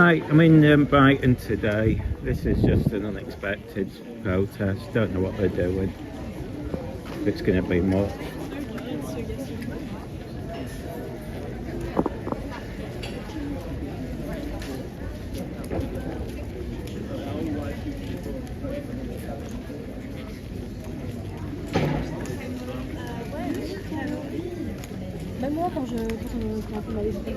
Hi, I'm in Brighton today. This is just an unexpected protest. Don't know what they're doing. If it's going to be much. Même moi, quand on m'avait fait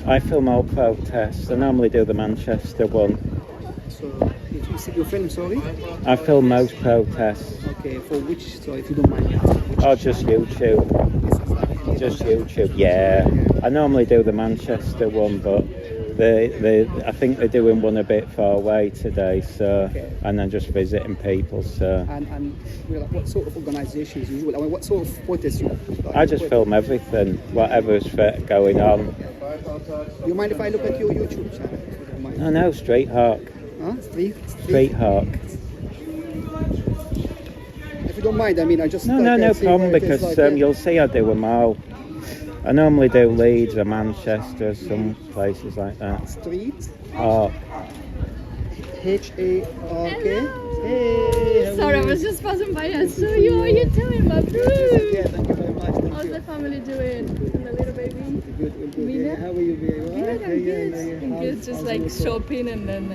I film all protests. I normally do the Manchester one. So, you film, sorry? I film most protests. Okay, for which, so if you don't mind me asking? Oh, just YouTube. Just YouTube, yeah. I normally do the Manchester one, but I think they're doing one a bit far away today, so, okay. And I'm just visiting people, so. And what sort of organisations usually? I mean, what sort of protests you? I just film everything, whatever's going on. Do you mind if I look at your YouTube channel? No, Street Hawk. Huh? Street Hawk. If you don't mind, I mean, I just... No problem, because like, you'll see I do them all. I normally do Leeds or Manchester, some places like that. Street Hawk. H-A-R-K. Hey, sorry, I was just passing by. I saw you. How are you doing, my bro? Yeah, thank you very much. How's the family doing? And the little baby? Good. Mina? How are you doing? Good, I'm good. I'm good. Just like shopping and then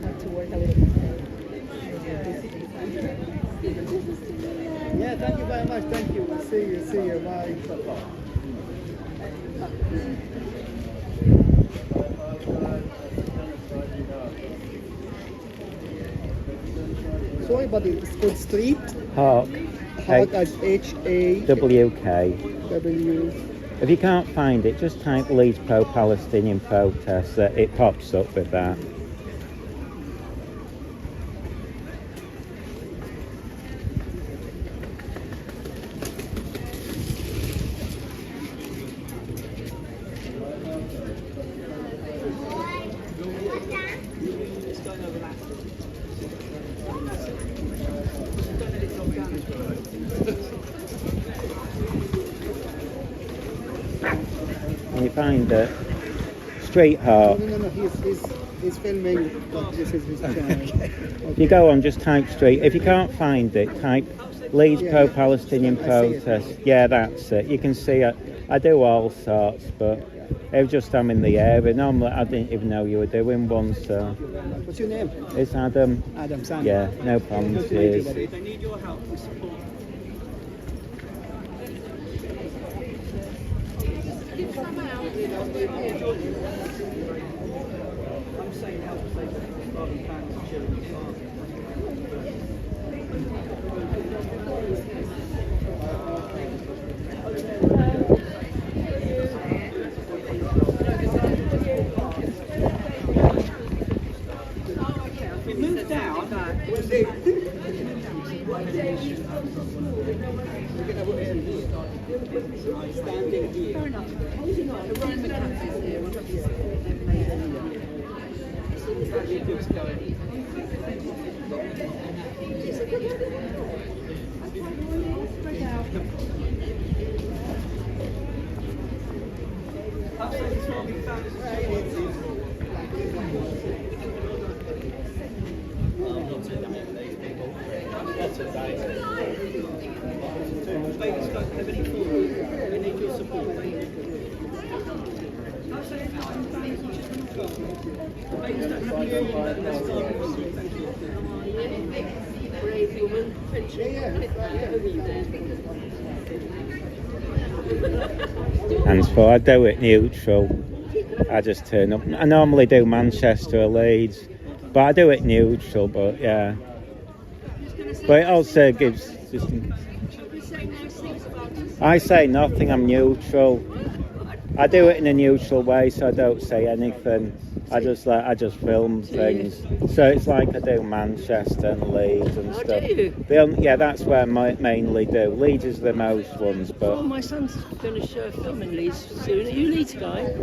have to work a little bit. Yeah, thank you very much. Thank you. See you. Bye. Sorry, but it's called Street Hawk. Hawk at H-A-W-K. If you can't find it, just type Leeds Pro-Palestinian protests. It pops up with that. And you find it. Street Hawk. No, he's filming, but this is his channel. Okay. If you go on, just type Street. If you can't find it, type Leeds Pro-Palestinian protest. Yeah, that's it. You can see it. I do all sorts, but it was just I'm in the area. Normally, I didn't even know you were doing one, so. What's your name? It's Adam. Adam, Sam. Yeah, no problem. Cheers. They need your help to support. I'm saying help starting fans cheering us on. We moved down. Standing here. And so I do it neutral. I just turn up. I normally do Manchester or Leeds, but I do it neutral. But yeah, but it also gives. I say nothing. I'm neutral. I do it in a neutral way, so I don't say anything. I just film things. So it's like I do Manchester and Leeds and stuff. Yeah, that's where I mainly do. Leeds is the most ones, but. Oh, my son's going to show a film in Leeds soon. Are you a Leeds guy?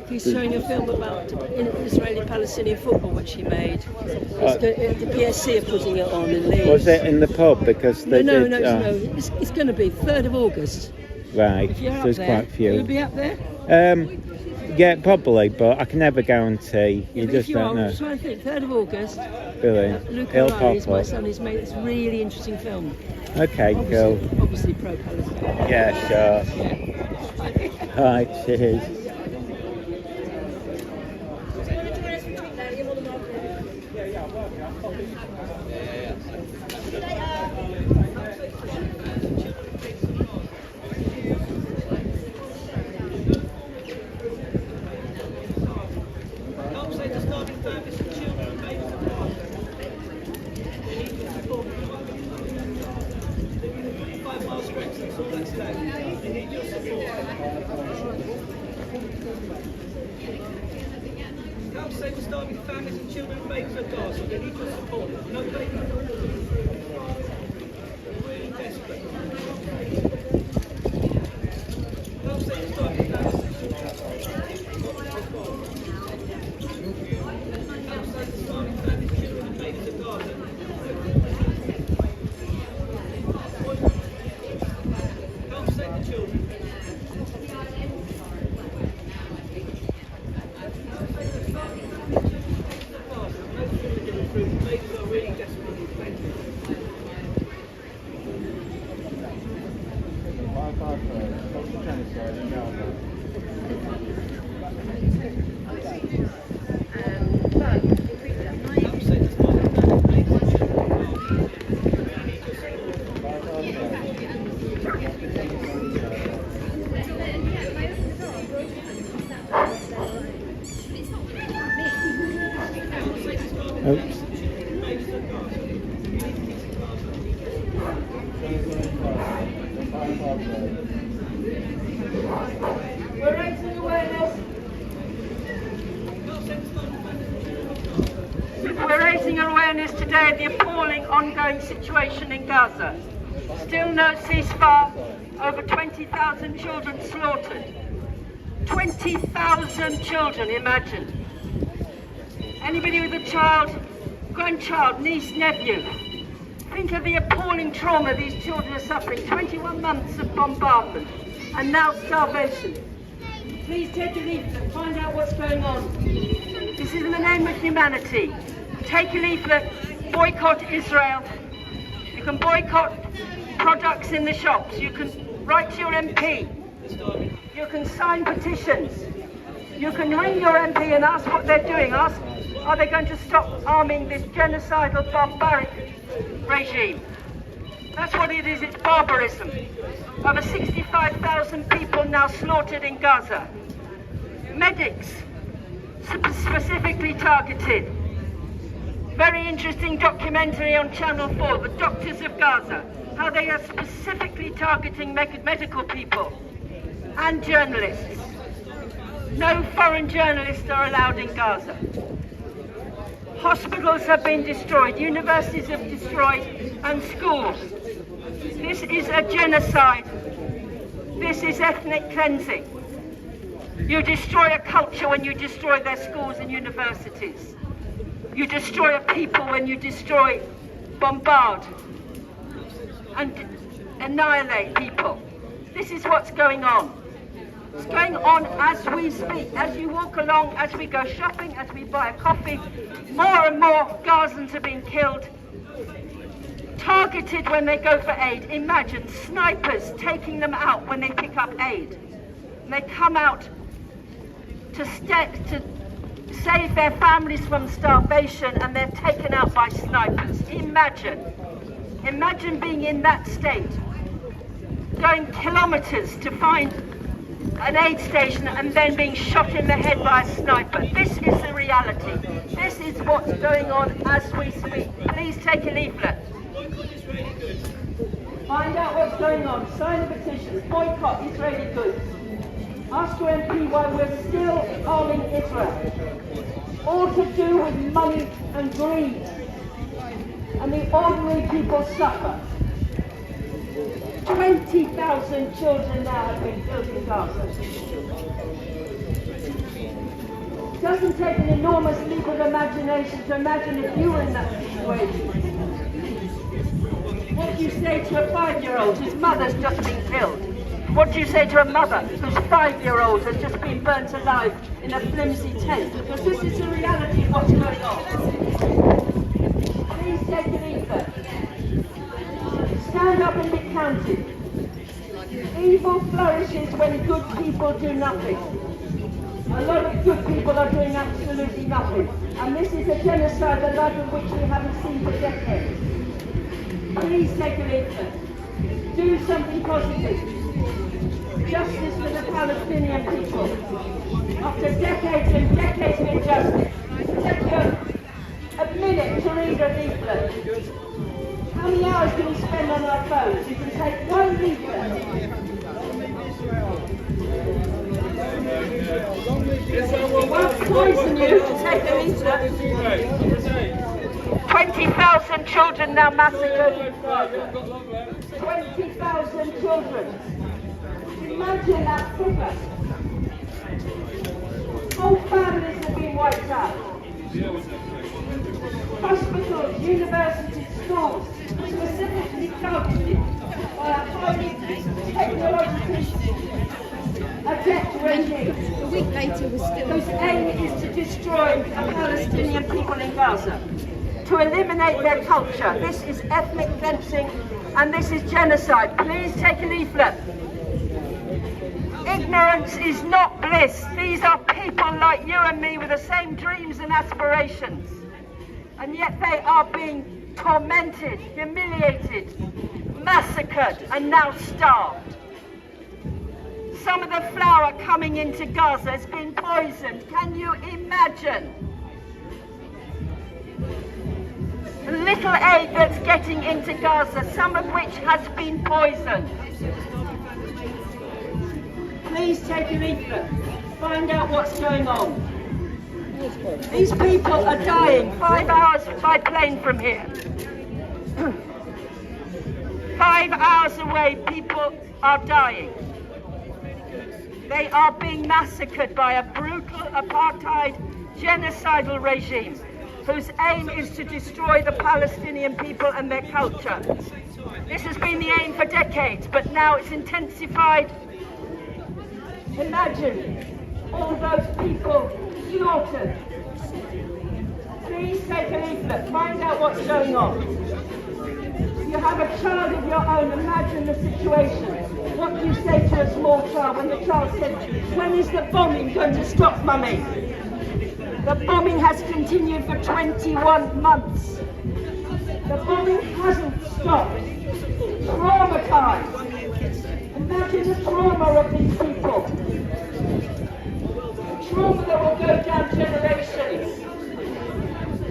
He's showing a film about Israeli-Palestinian football, which he made. The BSC are putting it on in Leeds. Was it in the pub? Because they no. It's going to be 3rd of August. Right, If you're up there's there, quite a few. You'll be up there? Yeah, probably, but I can never guarantee. You just don't know. I'm trying to think. 3rd of August. Brilliant. Luke He'll O'Reilly's pop my up. son. He's made this really interesting film. Okay, cool. Obviously pro-Palestine. Yeah, sure. Yeah. Right, cheers. Oops. We're raising awareness today of the appalling ongoing situation in Gaza. Still no ceasefire, over 20,000 children slaughtered. 20,000 children, imagine. Anybody with a child, grandchild, niece, nephew, think of the appalling trauma these children are suffering. 21 months of bombardment and now starvation. Please take a leaflet, find out what's going on. This is in the name of humanity. Take a leaflet, boycott Israel. You can boycott products in the shops. You can write to your MP. You can sign petitions. You can ring your MP and ask what they're doing. Ask, are they going to stop arming this genocidal, barbaric regime? That's what it is, it's barbarism. Over 65,000 people now slaughtered in Gaza. Medics, specifically targeted. Very interesting documentary on Channel 4, The Doctors of Gaza, how they are specifically targeting medical people and journalists. No foreign journalists are allowed in Gaza. Hospitals have been destroyed, universities have destroyed, and schools. This is a genocide. This is ethnic cleansing. You destroy a culture when you destroy their schools and universities. You destroy a people when you destroy, bombard, and annihilate people. This is what's going on. It's going on as we speak, as you walk along, as we go shopping, as we buy a coffee. More and more Gazans are being killed, targeted when they go for aid. Imagine snipers taking them out when they pick up aid. And they come out to save their families from starvation, and they're taken out by snipers. Imagine being in that state, going kilometers to find an aid station and then being shot in the head by a sniper. This is the reality. This is what's going on as we speak. Please take a leaflet. Find out what's going on. Sign a petition. Boycott Israeli goods. Ask your MP why we're still arming Israel. All to do with money and greed. And the ordinary people suffer. 20,000 children now have been killed in Gaza. It doesn't take an enormous leap of imagination to imagine if you were in that situation. What do you say to a 5-year-old whose mother's just been killed? What do you say to a mother whose 5-year-old has just been burnt alive in a flimsy tent? Because this is the reality of what's going on. Please take a leaflet. Stand up and be counted. Evil flourishes when good people do nothing. A lot of good people are doing absolutely nothing. And this is a genocide the like of which we haven't seen for decades. Please take a leaflet. Do something positive. Justice for the Palestinian people. After decades and decades of injustice, take a minute to read a leaflet. How many hours can we spend on our phones? You can take one leaflet. It won't poison you to take a leaflet. 20,000 children now massacred in Gaza. 20,000 children. Imagine that figure. Whole families have been wiped out. Hospitals, universities, schools, specifically targeted by a highly technologically adept regime. A week later, we're still. Whose aim is to destroy the Palestinian people in Gaza, to eliminate their culture. This is ethnic cleansing and this is genocide. Please take a leaflet. Ignorance is not bliss. These are people like you and me with the same dreams and aspirations. And yet they are being tormented, humiliated, massacred, and now starved. Some of the flour coming into Gaza has been poisoned. Can you imagine? The little aid that's getting into Gaza, some of which has been poisoned. Please take a leaflet. Find out what's going on. These people are dying 5 hours by plane from here. 5 hours away, people are dying. They are being massacred by a brutal apartheid genocidal regime whose aim is to destroy the Palestinian people and their culture. This has been the aim for decades, but now it's intensified. Imagine all those people slaughtered. Please take a leaflet, find out what's going on. You have a child of your own, imagine the situation. What do you say to a small child when the child says, when is the bombing going to stop, mummy? The bombing has continued for 21 months. The bombing hasn't stopped. Traumatized. Imagine the trauma of these people. The trauma that will go down generations.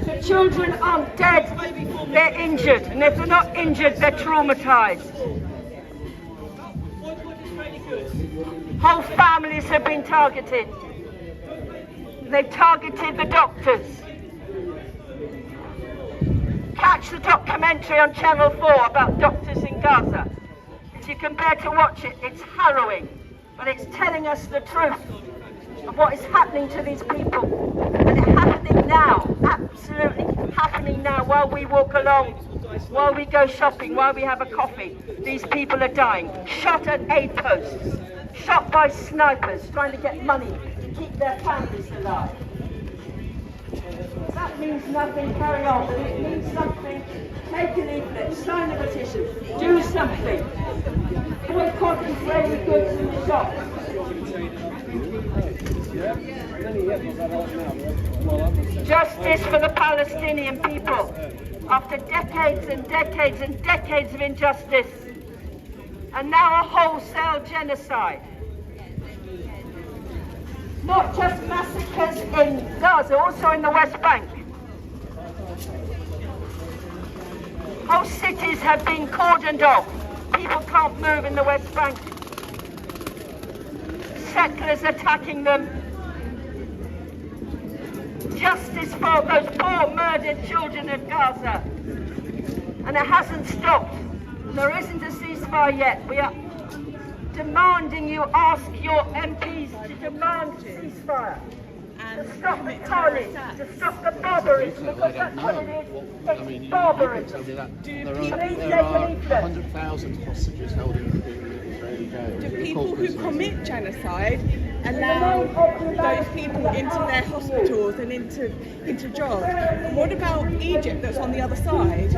The children aren't dead, they're injured. And if they're not injured, they're traumatized. Whole families have been targeted. They've targeted the doctors. Catch the documentary on Channel 4 about doctors in Gaza. If you can bear to watch it, it's harrowing, but it's telling us the truth. of what is happening to these people. And it's happening now, absolutely happening now, while we walk along, while we go shopping, while we have a coffee. These people are dying, shot at aid posts, shot by snipers, trying to get money to keep their families alive. That means nothing, carry on, but it means something. Take a leaflet, sign a petition, do something. Boycott Israeli goods in the shops. Justice for the Palestinian people. After decades and decades and decades of injustice, and now a wholesale genocide. Not just massacres in Gaza, also in the West Bank. Whole cities have been cordoned off. People can't move in the West Bank. Settlers attacking them. Justice for those poor murdered children of Gaza. And it hasn't stopped. There isn't a ceasefire yet. We are demanding you ask your MPs to demand ceasefire. To stop the carnage, to stop the barbarism, because that's what it is. It's barbarism. There are 100,000 hostages held in Israeli jails. Do people who commit genocide allow those people into their hospitals and into jobs? What about Egypt that's on the other side?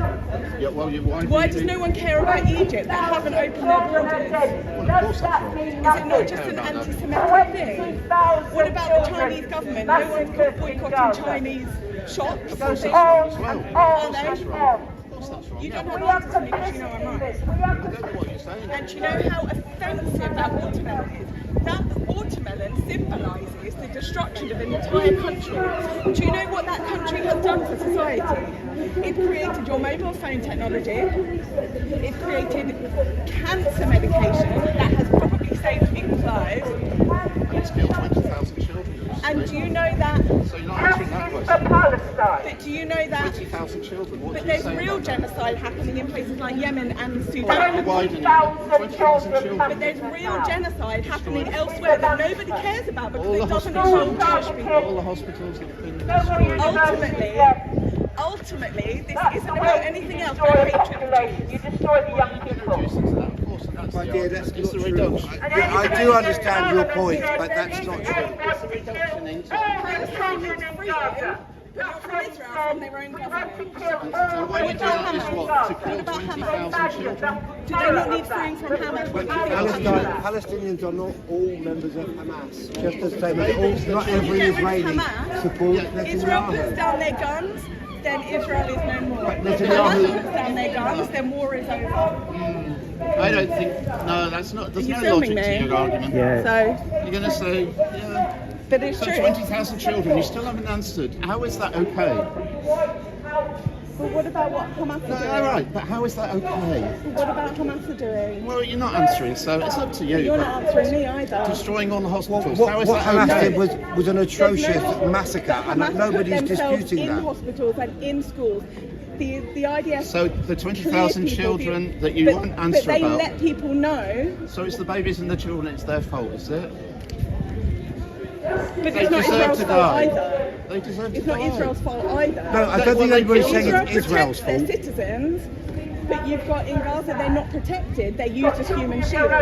Yeah, well, Why does no one care about Egypt that haven't opened their borders? Well, of course that's wrong. Is it not just an anti-Semitic thing? What about the Chinese government? No one's boycotting Chinese shops. Of course that's wrong as well. Of course that's wrong. Of course that's wrong. You don't have to answer me because you know I'm right. I don't know what you're saying. And do you know how offensive that watermelon is? That watermelon symbolises the destruction of an entire country. Do you know what that country has done for society? It created your mobile phone technology. It created cancer medication that has probably saved people's lives. It's killed 20,000 children. And do you know that? So you're not answering that For question. Palestine. But do you know that? 20,000 children. What But do you there's say real about that? genocide happening in places like Yemen and You're Sudan. widening it. 20,000 children. But there's real genocide happening elsewhere that nobody cares about because All it the doesn't hospitals, involve Jewish people. all the hospitals have been destroyed. Ultimately, this isn't about anything else but hatred. You destroy the young people. Reducing to that, of course, and that's My the dear, argument. that's It's not the true. reduction. I do understand your point, but that's not true. Reduction into Palestine is freedom, but not from Israel, from their own government. So why you do that is what? To kill 20,000 children? Do they not need freeing from Hamas? What do you think? Palestinians are not all members of Hamas. Just as they not every Get rid of Israeli Hamas. supports Israel puts Netanyahu. down their guns, then Israel is no more. If Netanyahu- Hamas puts down their guns, then war is over. I don't think, no, that's not, there's Are you no filming logic to me? your argument. Yeah. So, You're going to say, yeah, but it's so true. 20,000 children, you still haven't answered. How is that okay? But what about what Hamas are No, doing? all right, but how is that okay? What about Hamas are doing? Well, you're not answering, so it's up to you. You're but not answering me either. destroying all the hospitals, What how is Hamas that did okay? was an atrocious There's no- massacre, and Hamas nobody's put themselves disputing in that. hospitals and in schools. The idea. So the 20,000 children that you won't But answer they about, let people know. so it's the babies and the children, it's their fault, is it? But They it's not deserve Israel's to fault die. either. They deserve to It's not die. Israel's fault either. No, I don't think anybody's saying Israel it's Israel's protects their fault. citizens, but you've got in Gaza they're not protected. They're used as human shields.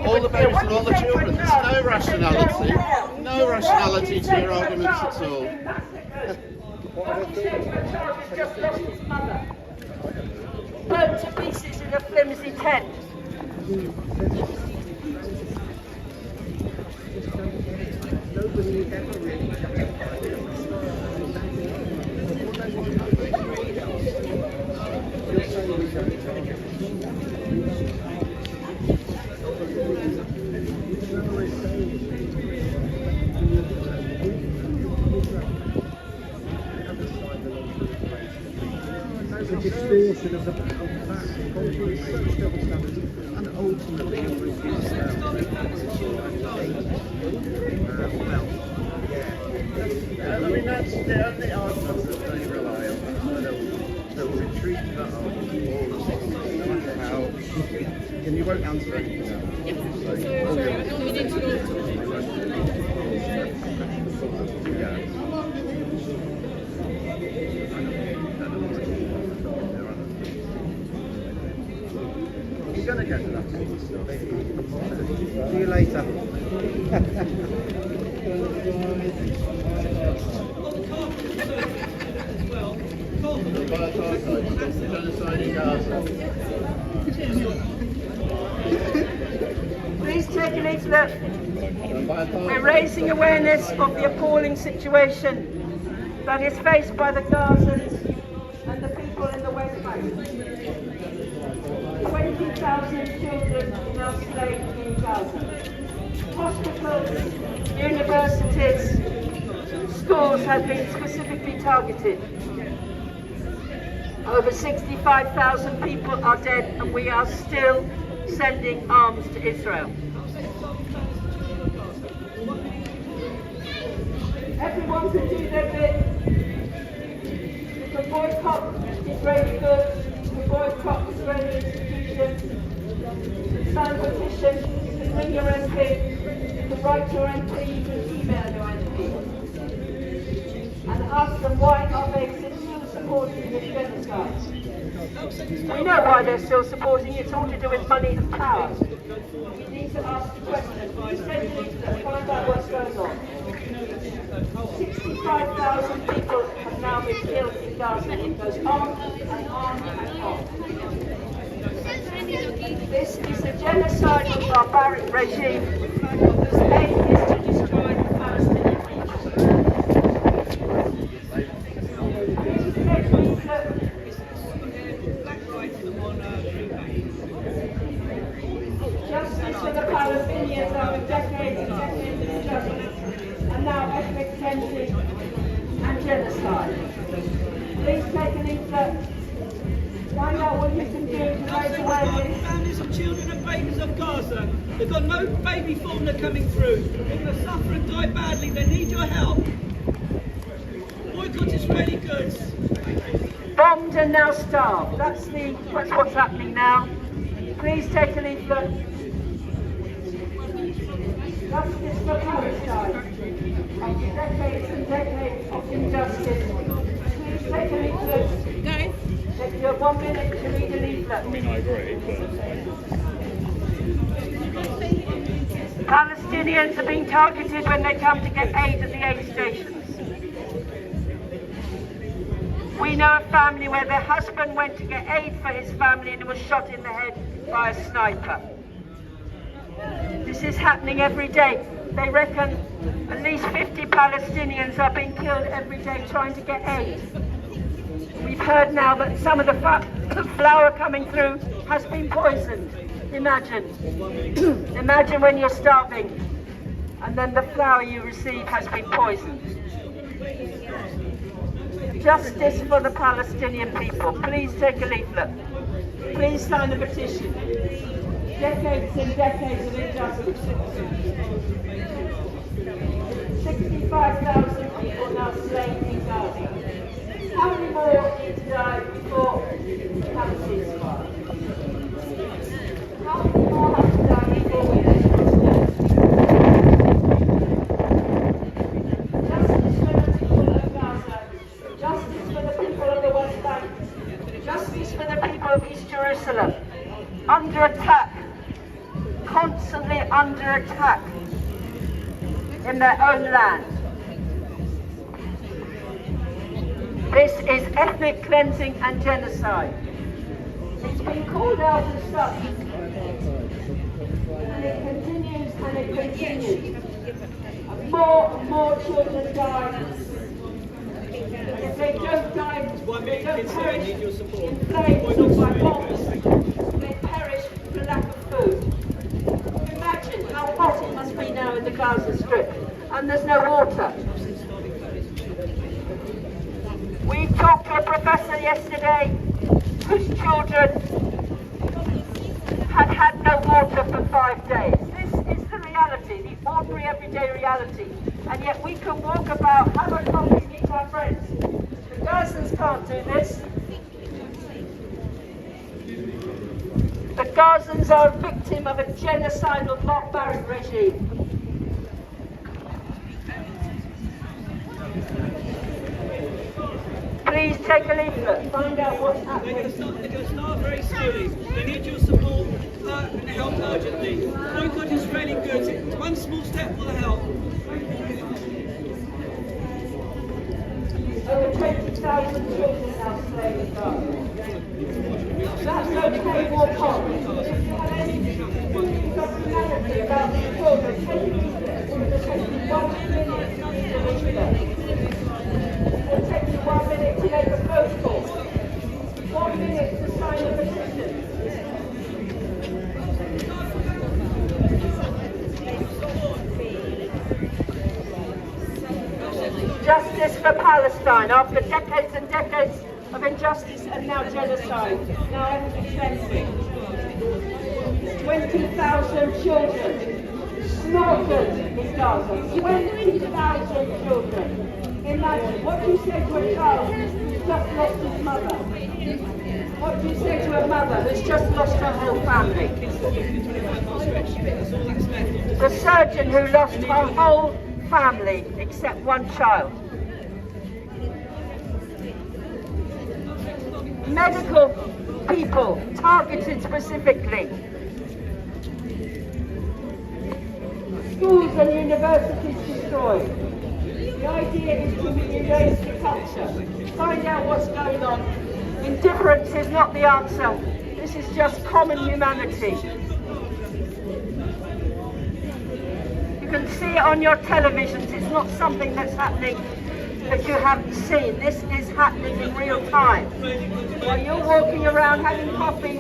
All the babies and all the children, there's no rationality. No rationality to your arguments at all. Burnt to pieces in a flimsy tent. The distortion of the culture is such double standards, and ultimately I mean, that's the only arguments that they rely on. They'll retreat to that argument, no matter how. And you won't answer anything else. Sorry, we need to go. You're going to get to that sort of stuff. See you later. Please take a leaflet. We're raising awareness of the appalling situation that is faced by the Gazans and the people in the West Bank. 20,000 children are now slain in Gaza. Hospitals, universities, schools have been specifically targeted. Over 65,000 people are dead, and we are still sending arms to Israel. Everyone can do their bit. You can boycott Israeli goods, you can boycott Israeli institutions, you can sign a petition, you can ring your MP, you can write your MP, you can email your MP. And ask them why are they still supporting this genocide. We know why they're still supporting it. It's all to do with money and power. We need to ask the question. You said you need to find out what's going on. 65,000 people have now been killed in Gaza. It goes on and on and on. This is a genocidal barbaric regime whose aim is to destroy the Palestinian people. Justice for the Palestinians after decades and decades of struggle, and now ethnic cleansing and genocide. Please take a leaflet. Find out what you can do to raise awareness. Families of children and babies of Gaza. They've got no baby formula coming through. They're going to suffer and die badly. They need your help. Boycott Israeli goods. Bombed and now starved. That's what's happening now. Please take a leaflet. Justice for Palestine. After decades and decades of injustice. Please take a leaflet. Guys. Take your 1 minute to read a leaflet. I mean, I agree, but... Palestinians are being targeted when they come to get aid at the aid stations. We know a family where their husband went to get aid for his family and was shot in the head by a sniper. This is happening every day. They reckon at least 50 Palestinians are being killed every day trying to get aid. We've heard now that some of the flour coming through has been poisoned. Imagine. Imagine when you're starving and then the flour you receive has been poisoned. Justice for the Palestinian people. Please take a leaflet. Please sign a petition. Decades and decades of injustice. 65,000 people now slain in Gaza. How many more need to die before we have a ceasefire? How many more have to die before we have a ceasefire? Justice for the people of Gaza. Justice for the people of the West Bank. Justice for the people of East Jerusalem. Under attack. Constantly under attack in their own land. This is ethnic cleansing and genocide. It's been called out as such. And it continues and it continues. And more children die. If they don't die, they don't perish in flames or by bombs. They perish for lack of food. Imagine how hot it must be now in the Gaza Strip. And there's no water. We talked to a professor yesterday whose children had had no water for 5 days. This is the reality, the ordinary everyday reality. And yet we can walk about, have a coffee, meet our friends. The Gazans can't do this. The Gazans are a victim of a genocidal barbaric regime. Please take a leaflet. Find out what's happening. They're going to start very slowly. They need your support and help urgently. Boycott Israeli goods. One small step will help. Over 20,000 children now slain in Gaza. That's okay, walk on. If you have any feelings of humanity about these children, take a leaflet. It'll take you 1 minute to read the leaflet. It'll take you 1 minute to make a phone call. 1 minute to sign a petition. Justice for Palestine after decades and decades of injustice and now genocide. Now epidemic. 20,000 children slaughtered in Gaza. 20,000 children. Imagine, what do you say to a child who's just lost his mother? What do you say to a mother who's just lost her whole family? The surgeon who lost her whole family except one child. Medical people targeted specifically. Schools and universities destroyed. The idea is to erase the culture. Find out what's going on. Indifference is not the answer. This is just common humanity. You can see it on your televisions. It's not something that's happening that you haven't seen. This is happening in real time. While you're walking around having coffee,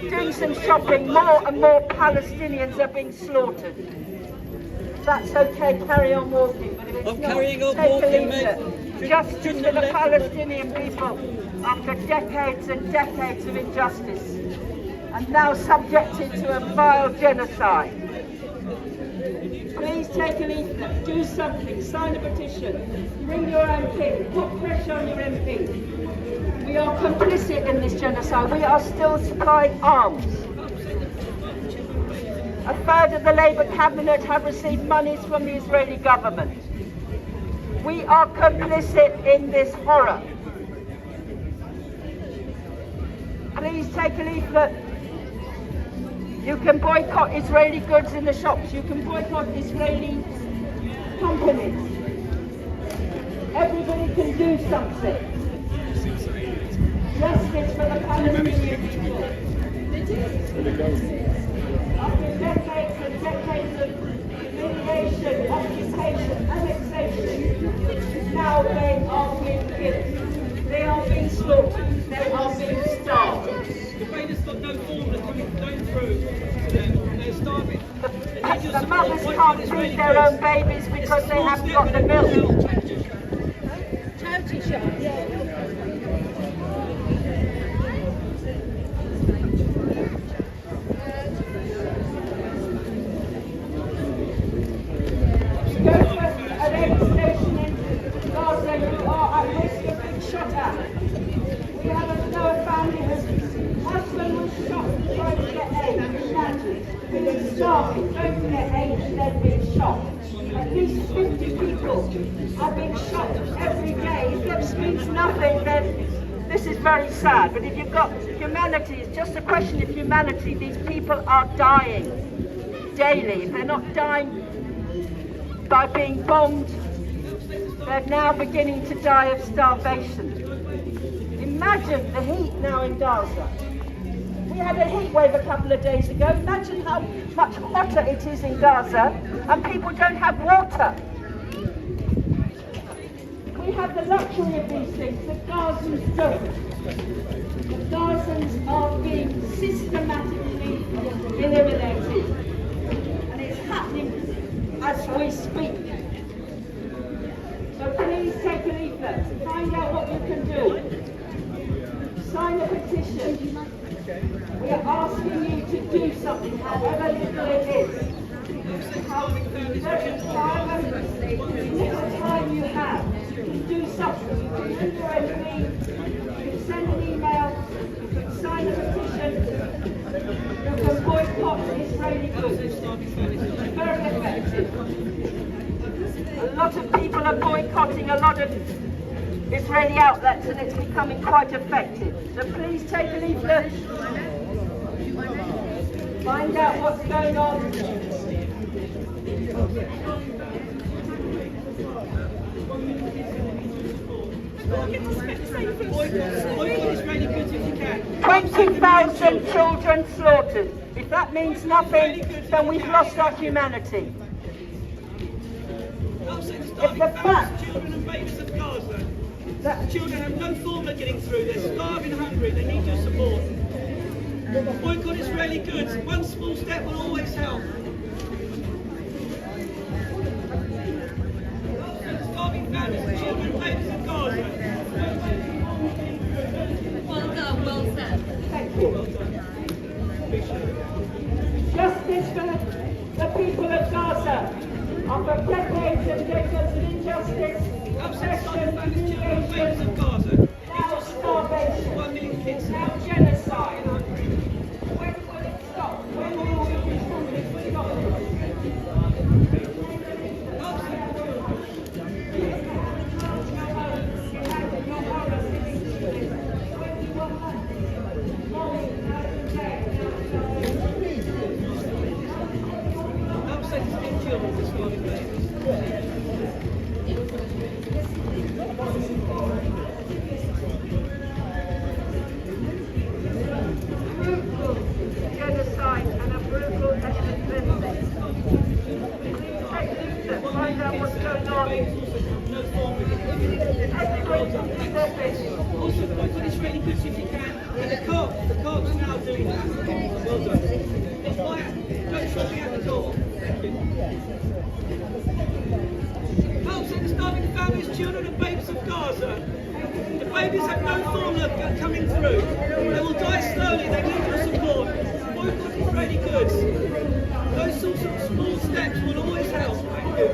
doing some shopping, more and more Palestinians are being slaughtered. That's okay, carry on walking. But if it's not, take a leaflet. Justice for the Palestinian people after decades and decades of injustice, and now subjected to a vile genocide. Please take a leaflet, do something, sign a petition, ring your MP, put pressure on your MP. We are complicit in this genocide. We are still supplying arms. A third of the Labour cabinet have received monies from the Israeli government. We are complicit in this horror. Please take a leaflet. You can boycott Israeli goods in the shops. You can boycott Israeli companies. Everybody can do something. Justice for the Palestinian people. After decades and decades of humiliation, occupation, annexation, now they are being killed. They are being slaughtered. They are being starved. The babies got no formula going through to them. They're starving. The mothers can't feed their own babies because they haven't got the milk. Charity shop. Go to an aid station in Gaza, you are at risk of being shot at. We have a family whose husband was shot trying to get aid. Imagine, being starving, going to get aid and then being shot. At least 50 people are being shot every day. If this means nothing, then this is very sad. But if you've got humanity, it's just a question of humanity. These people are dying daily. If they're not dying by being bombed, they're now beginning to die of starvation. Imagine the heat now in Gaza. We had a heat wave a couple of days ago. Imagine how much hotter it is in Gaza, and people don't have water. We have the luxury of these things, the Gazans don't. The Gazans are being systematically eliminated, and it's happening as we speak. So please take a leaflet, find out what you can do. Sign a petition. We are asking you to do something, however little it is. Little time you have to do something. You can ring your MP, you can send an email, you can sign a petition, you can boycott Israeli goods. It's very effective. A lot of people are boycotting a lot of Israeli outlets, and it's becoming quite effective. So please take a leaflet, find out what's going on. Boycott Israeli goods if you can. 20,000 children slaughtered. If that means nothing, then we've lost our humanity. If the fact Children and babies of Gaza. Children have no form of getting through. They're starving, hungry. They need your support. Boycott Israeli goods. One small step will always help. Starving families and children and babies of Gaza. Well done, well said. Thank you. Justice for the people of Gaza. After decades and decades of injustice, oppression, humiliation, now starvation, now genocide. When will it stop? When will it stop? Genocide and a brutal ethnic cleansing. Take leadership, find out what's going on. Everybody can do their bit. Also, boycott Israeli goods if you can. And the cops now doing that. Well done. It's my go shopping at the door. Thank you. Help send the starving families, children and babies of Gaza. The babies have no formula coming through. They will die slowly. They need your support. Boycott Israeli goods. Those sorts of small steps will always help. Thank you.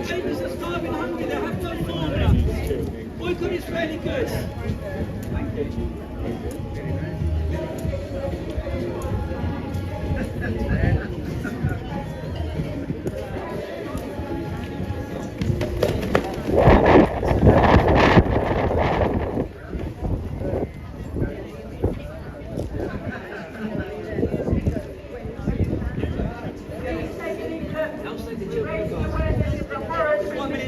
Babies are starving, hungry, they have no formula. Boycott Israeli goods. Thank you.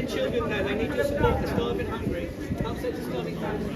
Children there, they need to support the starving hungry. Help save the starving families.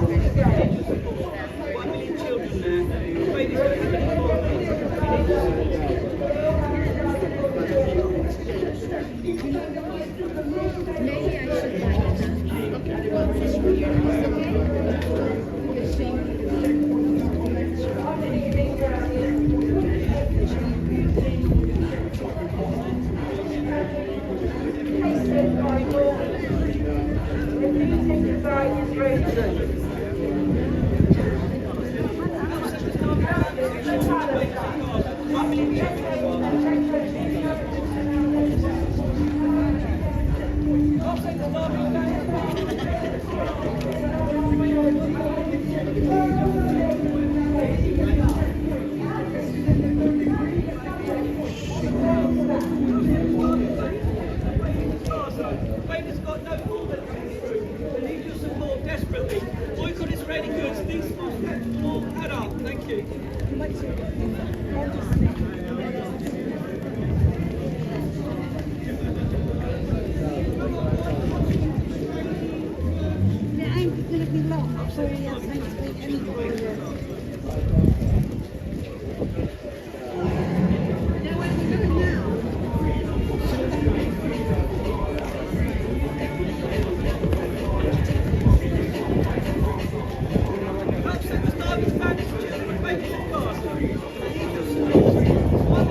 1 million children there. Babies don't have any fathers. Maybe I should like Babies got no water coming through. They need your support desperately. Boycott Israeli goods. These schools will all add up. Thank you. There ain't going to be long before we have next week anyway. Now, where we going now? Help set the starving families, children and babies in Gaza. They need your support. 1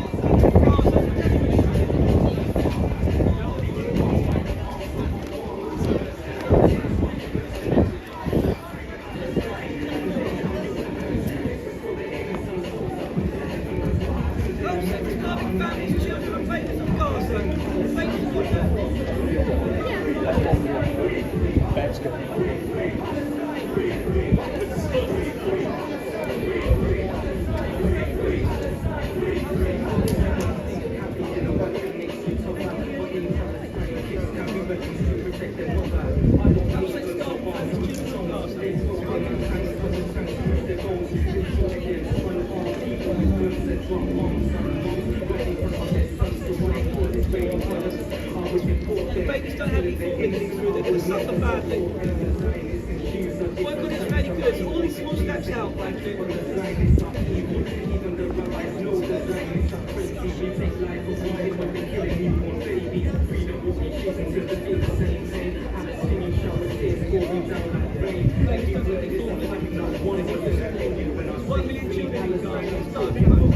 Help set the starving families, children and babies in Gaza. Babies got no That's good. The babies don't have any formula through, they're going to suffer badly. Boycott Israeli goods, all these small steps help, thank you. Babies don't have any formula. 1 million children in Gaza starving.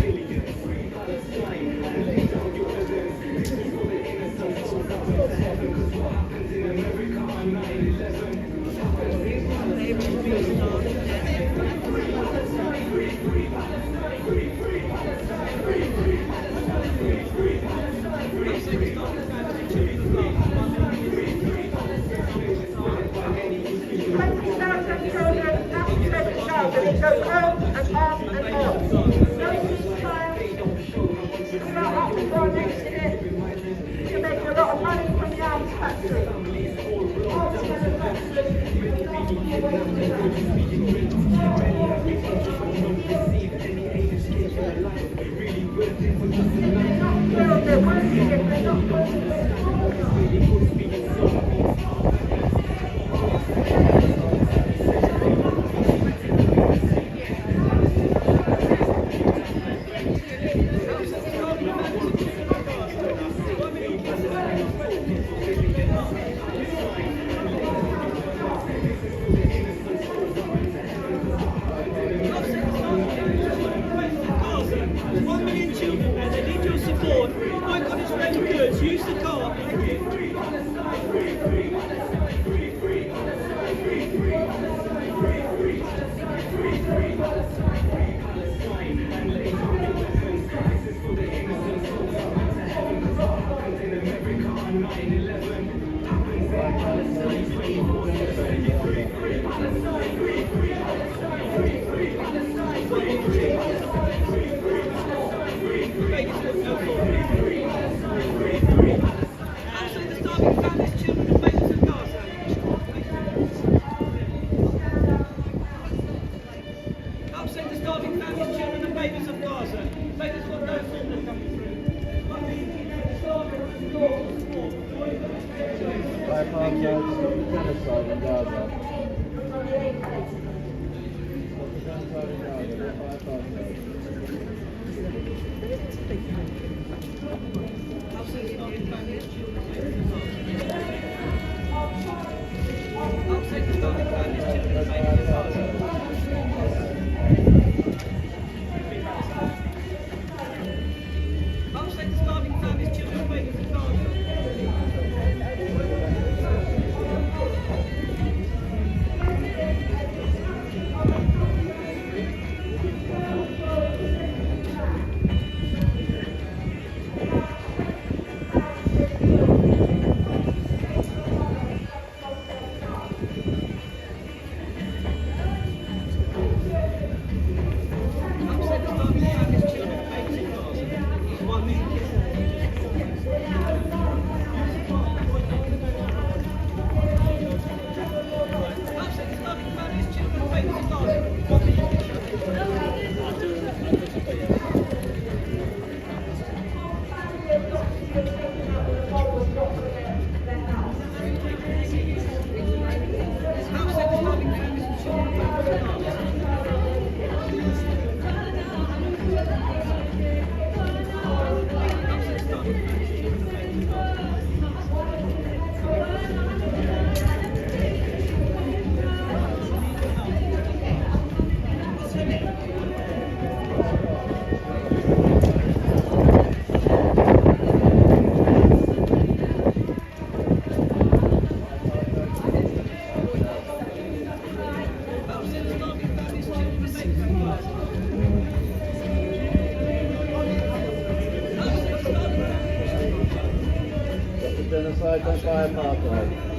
Use the car. Genocide by apartheid.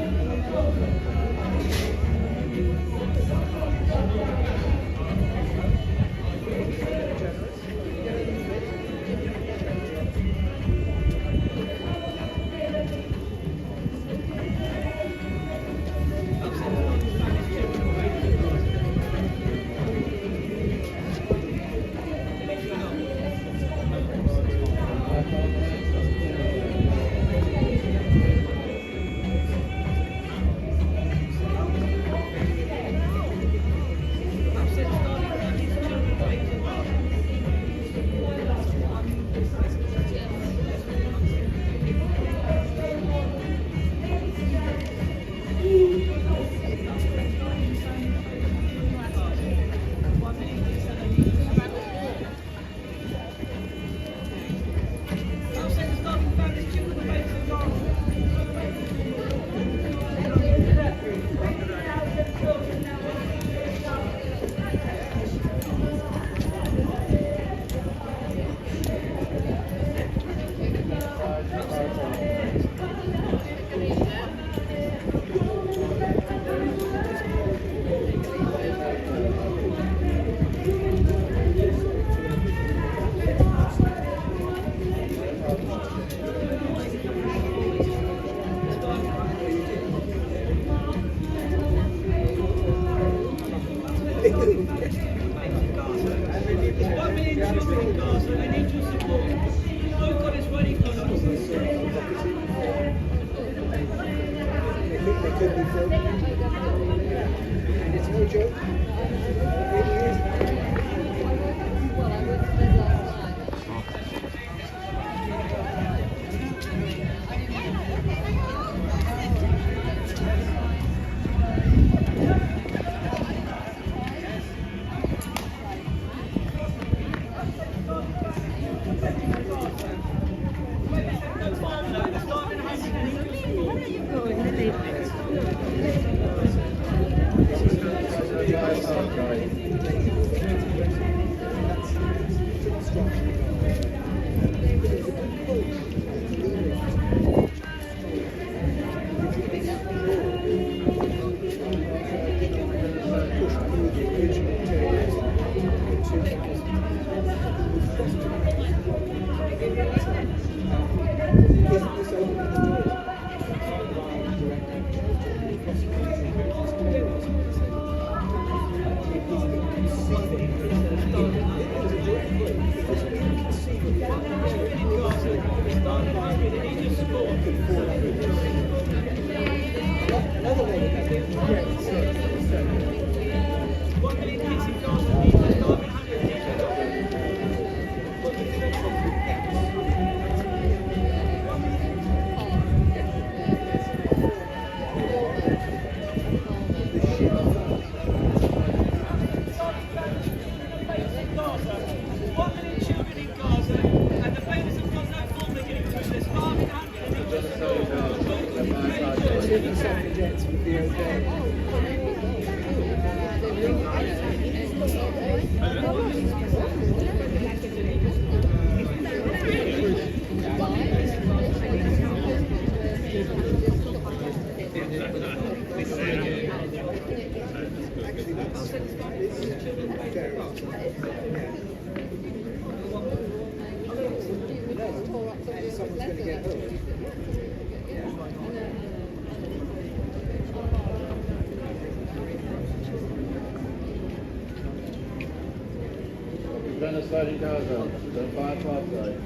Then a sliding Gaza, then 5 o'clock side.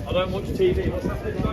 I don't watch TV. What's happening?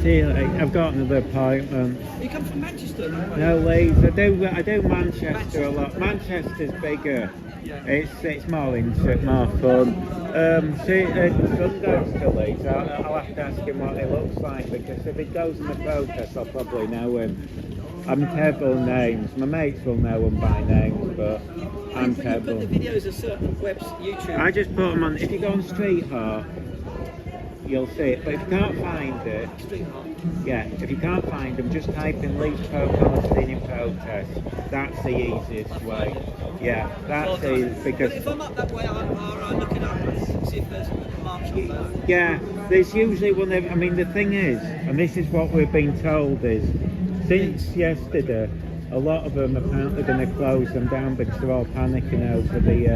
See, I've got another appointment. You come from Manchester? No, Leeds. I do Manchester a lot. Manchester's bigger. It's more fun. See, son goes to Leeds. I'll have to ask him what he looks like, because if he goes in the protest, I'll probably know him. I'm terrible with names. My mates will know him by names, but I'm terrible. You put the videos of certain webs, YouTube. I just put them on. If you go on Street Heart, you'll see it. But if you can't find it, if you can't find them, just type in Leeds Pro-Palestinian protest. That's the easiest way. Yeah, that's easy, because. But if I'm up that way, I'm looking up and see if there's a march on that. Yeah, there's usually one. I mean, the thing is, and this is what we've been told is, since yesterday, a lot of them apparently going to close them down because they're all panicking over the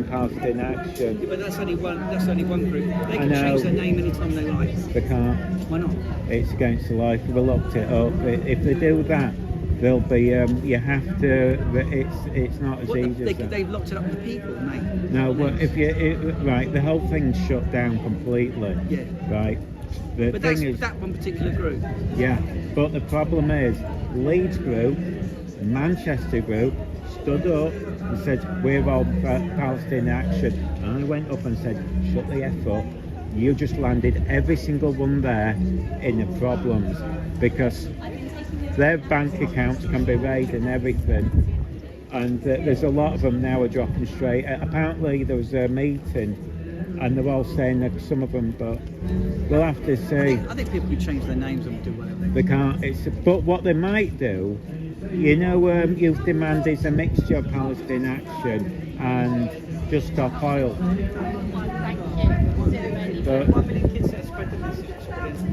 Palestine action. Yeah, but that's only one group. They can change their name anytime they like. They can't. Why not? It's against the law. If we looked it up, if they do that, there'll be you have to. It's not as easy as that. They've locked it up with the people, haven't they? No, well, if right, the whole thing's shut down completely. Yeah. Right. The But thing that's is, that one particular group. yeah. But the problem is, Leeds group, Manchester group stood up and said we're all Palestinian action. And I went up and said, shut the F up. You just landed every single one there in the problems because their bank accounts can be raided and everything, and there's a lot of them now are dropping straight. Apparently there was a meeting and they're all saying that some of them, but we'll have to see. I think people can change their names and do whatever They can't. But what they might do, you know, Youth Demand is a mixture of Palestine action and just stop oil. But 1 million kids that spread the message.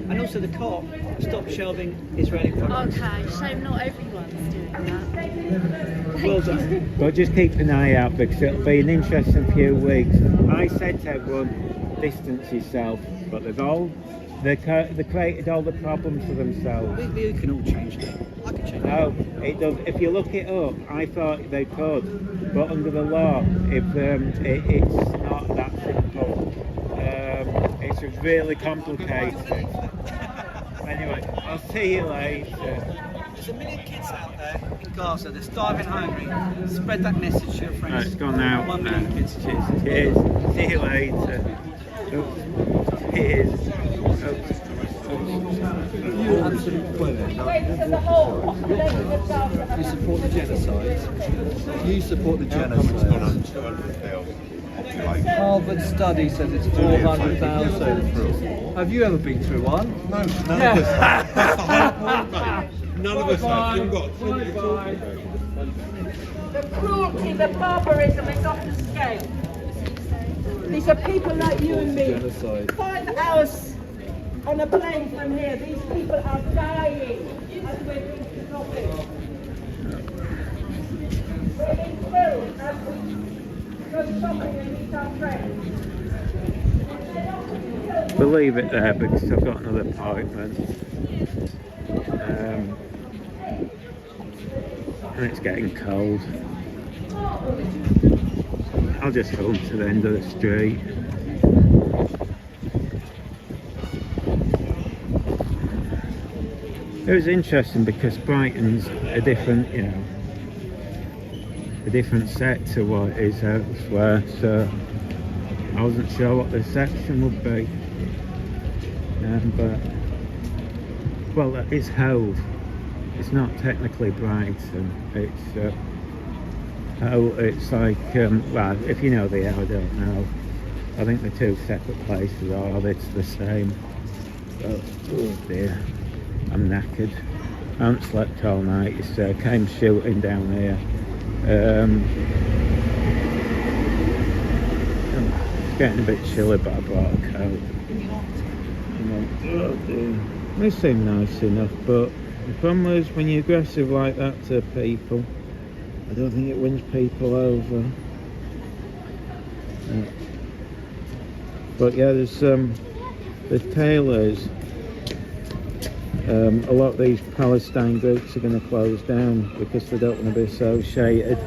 And also the co-op stop shelving Israeli products. Okay, so not everyone's doing that. Well done. But just keep an eye out because it'll be an interesting few weeks. I said to everyone, distance yourself, but they created all the problems for themselves. We can all change that. I can change No, it does. If you look it up, I thought they could, but under the law, if it's not that simple. It's really complicated. Anyway, I'll see you later. There's 1 million kids out there in Gaza. They're starving hungry. Spread that message to your friends. Right, it's gone out. 1 million kids. Cheers. See you later. Oops. Cheers. Oops. You support the genocide. You support the genocide. Harvard study says it's 400,000. Have you ever been through one? No, none of us have. That's the whole point, mate. None of us have. You've got to talk about it. The cruelty, the barbarism is off the scale. These are people like you and me. Genocide. 5 hours on a plane from here. These people are dying as we're drinking coffee. We're being killed as we go shopping and meet our friends. We'll leave it there because I've got another appointment. And it's getting cold. I'll just go to the end of the street. It was interesting because Brighton's a different, a different set to what it is elsewhere, so I wasn't sure what the section would be. But, well, it's Hove. It's not technically Brighton. It's it's like, well, if you know the area, I don't know. I think the two separate places are, it's the same. But, oh dear, I'm knackered. I haven't slept all night. It's came shooting down here. It's getting a bit chilly, but I brought a coat. Oh dear. They seem nice enough, but the problem is when you're aggressive like that to people, I don't think it wins people over. But yeah, there's the tailors. A lot of these Palestine groups are going to close down because they don't want to be associated.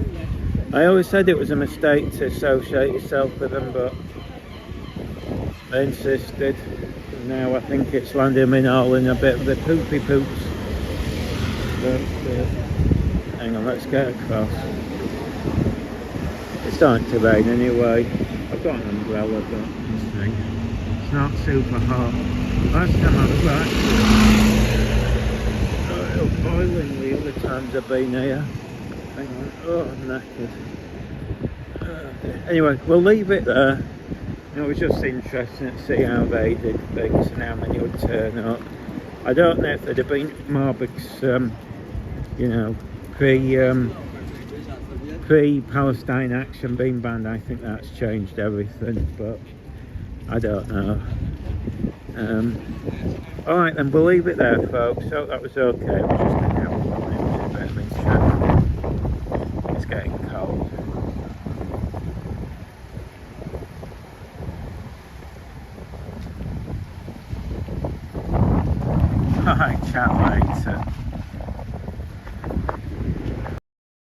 I always said it was a mistake to associate yourself with them, but they insisted. Now I think it's landing them in all in a bit of the poopy poops. But, hang on, let's get across. It's starting to rain anyway. I've got an umbrella, but it's not super hot. Last time I was actually it was boiling the other times I've been here. Hang on, oh I'm knackered. Anyway, we'll leave it there. It was just interesting to see how they did things and how many would turn up. I don't know if there'd have been more because, pre-Palestine action being banned, I think that's changed everything, but I don't know. Alright then, we'll leave it there folks. Hope that was okay.